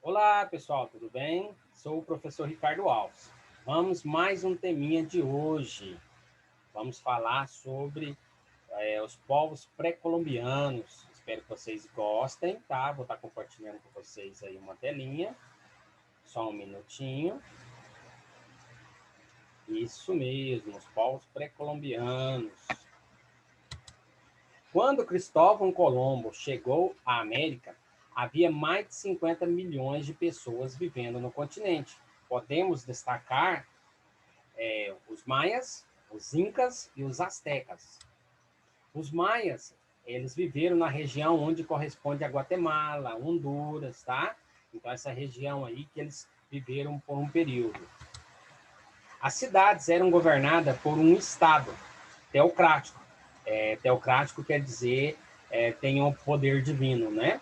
Olá, pessoal, tudo bem? Sou o professor Ricardo Alves. Vamos mais um teminha de hoje. Vamos falar sobre os povos pré-colombianos. Espero que vocês gostem, tá? Vou estar compartilhando com vocês aí uma telinha. Só um minutinho. Isso mesmo, os povos pré-colombianos. Quando Cristóvão Colombo chegou à América, havia mais de 50 milhões de pessoas vivendo no continente. Podemos destacar os maias, os incas e os astecas. Os maias, eles viveram na região onde corresponde a Guatemala, Honduras, tá? Então, essa região aí que eles viveram por um período. As cidades eram governadas por um estado teocrático. Teocrático quer dizer tem um poder divino, né?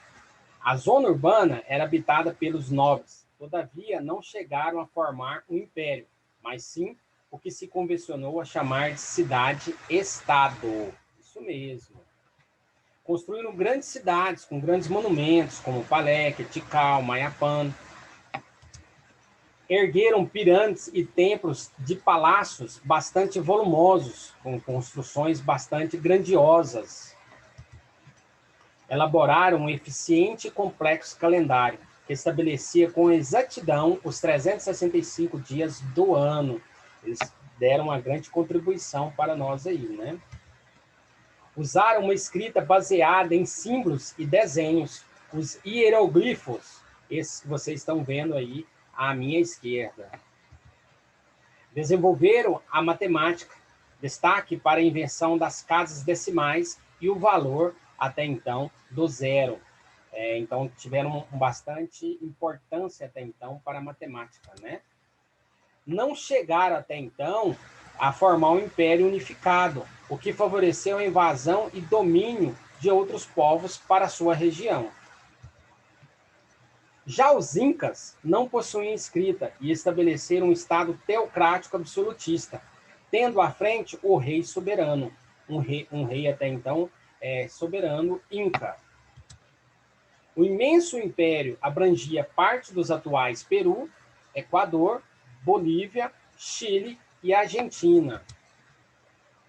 A zona urbana era habitada pelos nobres, todavia não chegaram a formar um império, mas sim o que se convencionou a chamar de cidade-estado. Isso mesmo. Construíram grandes cidades com grandes monumentos, como Palenque, Tikal, Mayapã. Ergueram pirâmides e templos de palácios bastante volumosos, com construções bastante grandiosas. Elaboraram um eficiente e complexo calendário, que estabelecia com exatidão os 365 dias do ano. Eles deram uma grande contribuição para nós aí, né? Usaram uma escrita baseada em símbolos e desenhos, os hieroglifos, esses que vocês estão vendo aí à minha esquerda. Desenvolveram a matemática, destaque para a invenção das casas decimais e o valor, até então, do zero. Então, tiveram bastante importância até então para a matemática, né? Não chegaram até então a formar um império unificado, o que favoreceu a invasão e domínio de outros povos para a sua região. Já os incas não possuíam escrita e estabeleceram um estado teocrático absolutista, tendo à frente o rei soberano, um rei até então soberano inca. O imenso império abrangia parte dos atuais Peru, Equador, Bolívia, Chile e Argentina.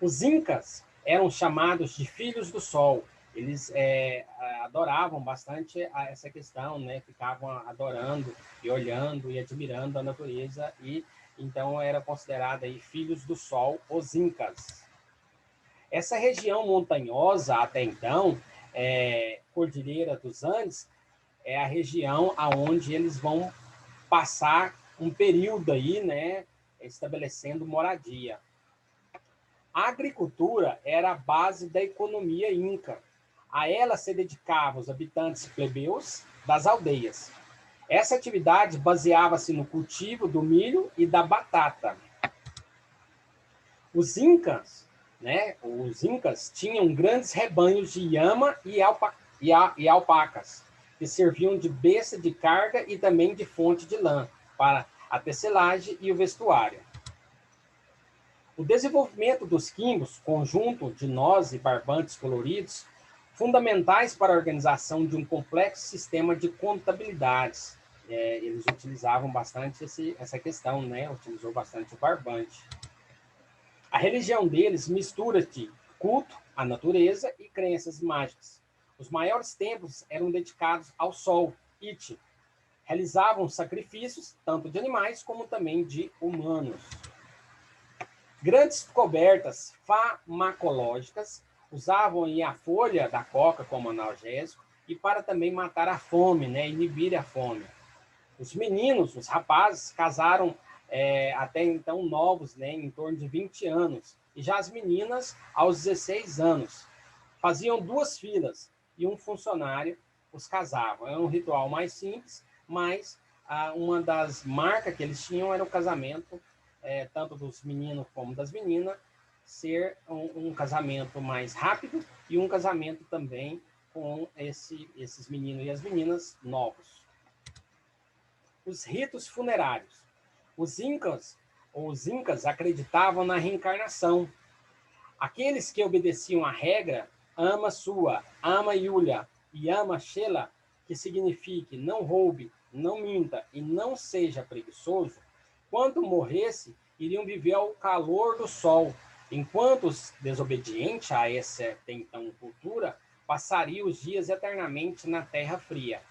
Os incas eram chamados de filhos do sol. Eles adoravam bastante essa questão, né? Ficavam adorando e olhando e admirando a natureza e então era considerada aí filhos do sol, os incas. Essa região montanhosa até então, Cordilheira dos Andes, é a região aonde eles vão passar um período aí, né, estabelecendo moradia. A agricultura era a base da economia inca. A ela se dedicavam os habitantes plebeus das aldeias. Essa atividade baseava-se no cultivo do milho e da batata. Os incas, né, os incas tinham grandes rebanhos de llama e alpacas, que serviam de besta de carga e também de fonte de lã para a tecelagem e o vestuário. O desenvolvimento dos quimbos, conjunto de nós e barbantes coloridos, fundamentais para a organização de um complexo sistema de contabilidades. Eles utilizavam bastante essa questão, né? Utilizou bastante o barbante. A religião deles mistura de culto à natureza e crenças mágicas. Os maiores templos eram dedicados ao sol, Iti. Realizavam sacrifícios, tanto de animais como também de humanos. Grandes cobertas farmacológicas usavam a folha da coca como analgésico e para também matar a fome, né, inibir a fome. Os meninos, os rapazes, casaram até então novos, né, em torno de 20 anos, e já as meninas aos 16 anos. Faziam duas filas e um funcionário os casava. Era um ritual mais simples, mas uma das marcas que eles tinham era o casamento tanto dos meninos como das meninas, ser um casamento mais rápido e um casamento também com esses meninos e as meninas novos. Os ritos funerários. Os incas acreditavam na reencarnação. Aqueles que obedeciam à regra Ama Sua, Ama Yulia e Ama Shela, que signifique não roube, não minta e não seja preguiçoso, quando morresse, iriam viver ao calor do sol, enquanto os desobedientes a essa até então cultura passariam os dias eternamente na terra fria.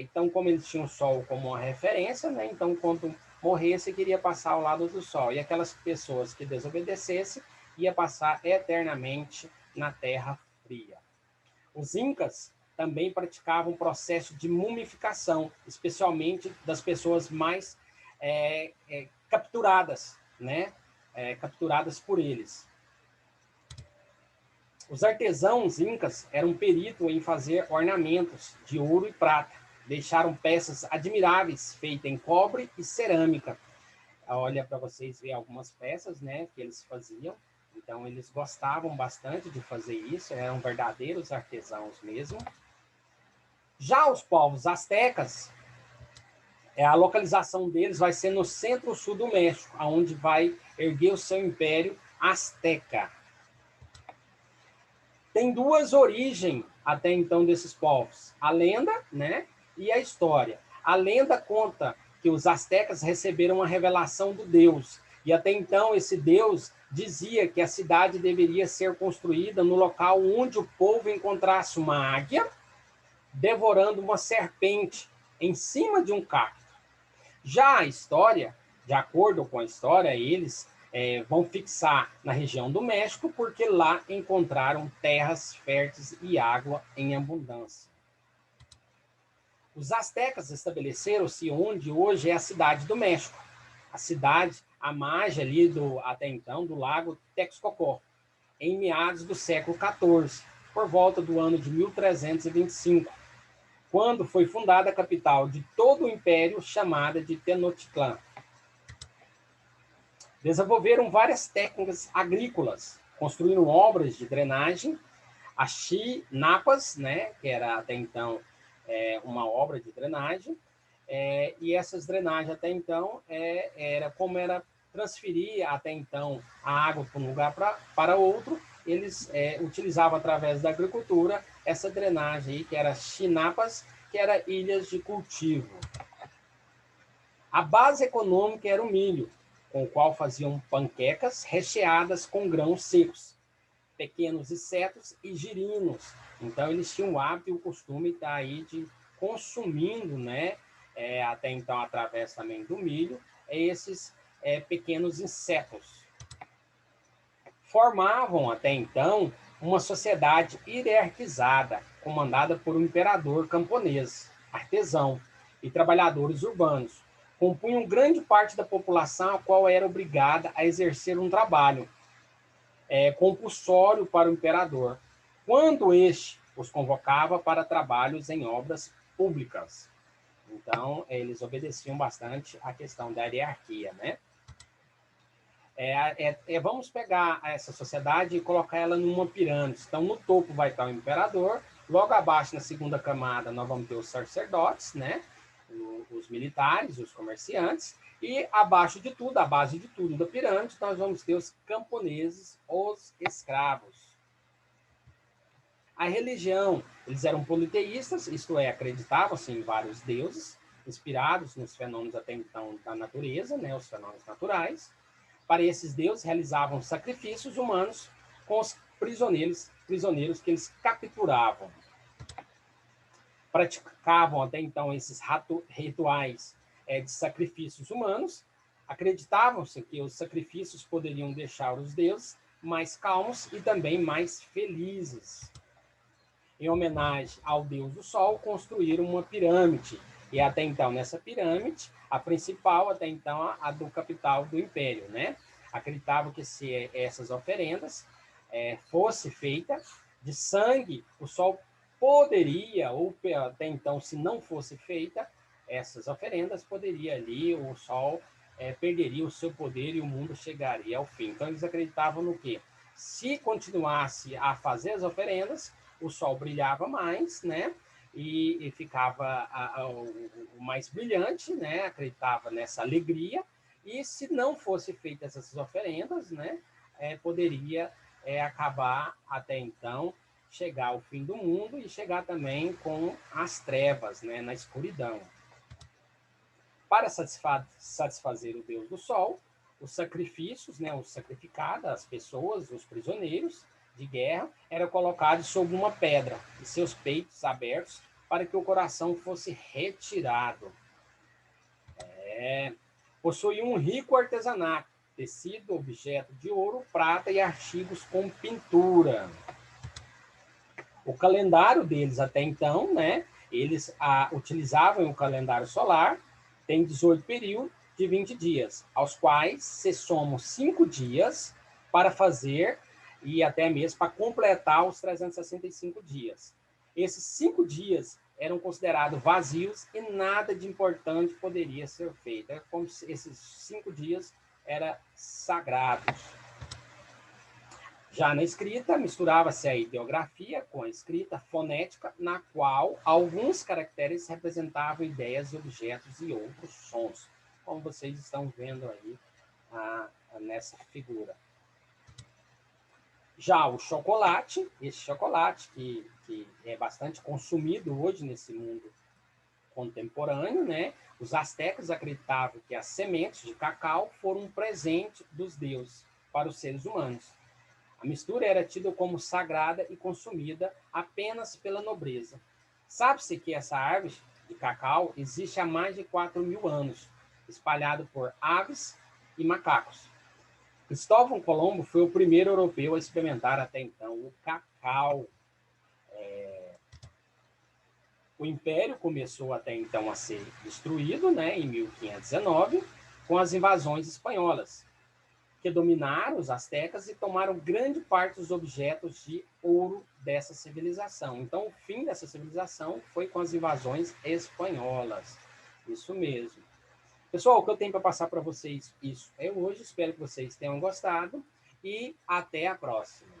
Então, como eles tinham o sol como uma referência, né, então, quando morresse, queria passar ao lado do sol. E aquelas pessoas que desobedecessem, ia passar eternamente na terra fria. Os incas também praticavam um processo de mumificação, especialmente das pessoas mais capturadas, né? Capturadas por eles. Os artesãos incas eram peritos em fazer ornamentos de ouro e prata. Deixaram peças admiráveis feitas em cobre e cerâmica. Olha para vocês verem algumas peças, né, que eles faziam. Então, eles gostavam bastante de fazer isso, eram verdadeiros artesãos mesmo. Já os povos astecas, a localização deles vai ser no centro-sul do México, onde vai erguer o seu império asteca. Tem duas origens até então desses povos, a lenda, né, e a história. A lenda conta que os astecas receberam uma revelação do Deus, e até então esse Deus dizia que a cidade deveria ser construída no local onde o povo encontrasse uma águia devorando uma serpente em cima de um cacto. Já a história, de acordo com a história, eles vão fixar na região do México, porque lá encontraram terras férteis e água em abundância. Os astecas estabeleceram-se onde hoje é a cidade do México, a cidade à margem ali até então do lago Texcoco, em meados do século XIV, por volta do ano de 1325, quando foi fundada a capital de todo o império, chamada de Tenochtitlan. Desenvolveram várias técnicas agrícolas, construíram obras de drenagem, as chinapas, né, que era até então uma obra de drenagem, e essas drenagens até então era transferir até então a água de um lugar para outro, eles utilizavam através da agricultura essa drenagem aí, que era chinapas, que era ilhas de cultivo. A base econômica era o milho, com o qual faziam panquecas recheadas com grãos secos, pequenos insetos e girinos. Então, eles tinham o hábito e o costume aí de consumindo, né, até então, através também do milho, esses pequenos insetos. Formavam, até então, uma sociedade hierarquizada, comandada por um imperador camponês, artesão e trabalhadores urbanos. Compunham grande parte da população a qual era obrigada a exercer um trabalho compulsório para o imperador, quando este os convocava para trabalhos em obras públicas. Então, eles obedeciam bastante à questão da hierarquia, né? Vamos pegar essa sociedade e colocar ela numa pirâmide. Então, no topo vai estar o imperador, logo abaixo, na segunda camada, nós vamos ter os sacerdotes, né? Os militares, os comerciantes, e abaixo de tudo, a base de tudo da pirâmide, nós vamos ter os camponeses, os escravos. A religião, eles eram politeístas, isto é, acreditavam-se em vários deuses, inspirados nos fenômenos até então da natureza, né, os fenômenos naturais. Para esses deuses, realizavam sacrifícios humanos com os prisioneiros que eles capturavam. Praticavam até então esses rituais de sacrifícios humanos, acreditavam-se que os sacrifícios poderiam deixar os deuses mais calmos e também mais felizes. Em homenagem ao deus do sol, construíram uma pirâmide, e até então nessa pirâmide, a principal até então a do capital do império, né? Acreditavam que se essas oferendas fosse feita de sangue, o sol poderia, ou até então, se não fosse feita essas oferendas, poderia ali, o sol perderia o seu poder e o mundo chegaria ao fim. Então, eles acreditavam no quê? Se continuasse a fazer as oferendas, o sol brilhava mais, né? E ficava o mais brilhante, né? Acreditava nessa alegria. E se não fosse feitas essas oferendas, né? Poderia acabar até então chegar o fim do mundo e chegar também com as trevas, né, na escuridão. Para satisfazer o deus do sol, os sacrifícios, né, os sacrificados, as pessoas, os prisioneiros de guerra, eram colocados sobre uma pedra e seus peitos abertos para que o coração fosse retirado. Possuía um rico artesanato, tecido, objeto de ouro, prata e artigos com pintura. O calendário deles até então, né? Eles utilizavam o calendário solar, tem 18 períodos de 20 dias, aos quais se somam 5 dias para fazer e até mesmo para completar os 365 dias. Esses 5 dias eram considerados vazios e nada de importante poderia ser feito. É como se esses 5 dias eram sagrados. Já na escrita, misturava-se a ideografia com a escrita fonética, na qual alguns caracteres representavam ideias, objetos e outros sons, como vocês estão vendo aí nessa figura. Já o chocolate, esse chocolate que é bastante consumido hoje nesse mundo contemporâneo, né? Os astecas acreditavam que as sementes de cacau foram um presente dos deuses para os seres humanos. A mistura era tida como sagrada e consumida apenas pela nobreza. Sabe-se que essa árvore de cacau existe há mais de 4.000 anos, espalhado por aves e macacos. Cristóvão Colombo foi o primeiro europeu a experimentar até então o cacau. O império começou até então a ser destruído, né, em 1519, com as invasões espanholas, que dominaram os astecas e tomaram grande parte dos objetos de ouro dessa civilização. Então, o fim dessa civilização foi com as invasões espanholas. Isso mesmo. Pessoal, o que eu tenho para passar para vocês, isso é hoje. Espero que vocês tenham gostado e até a próxima.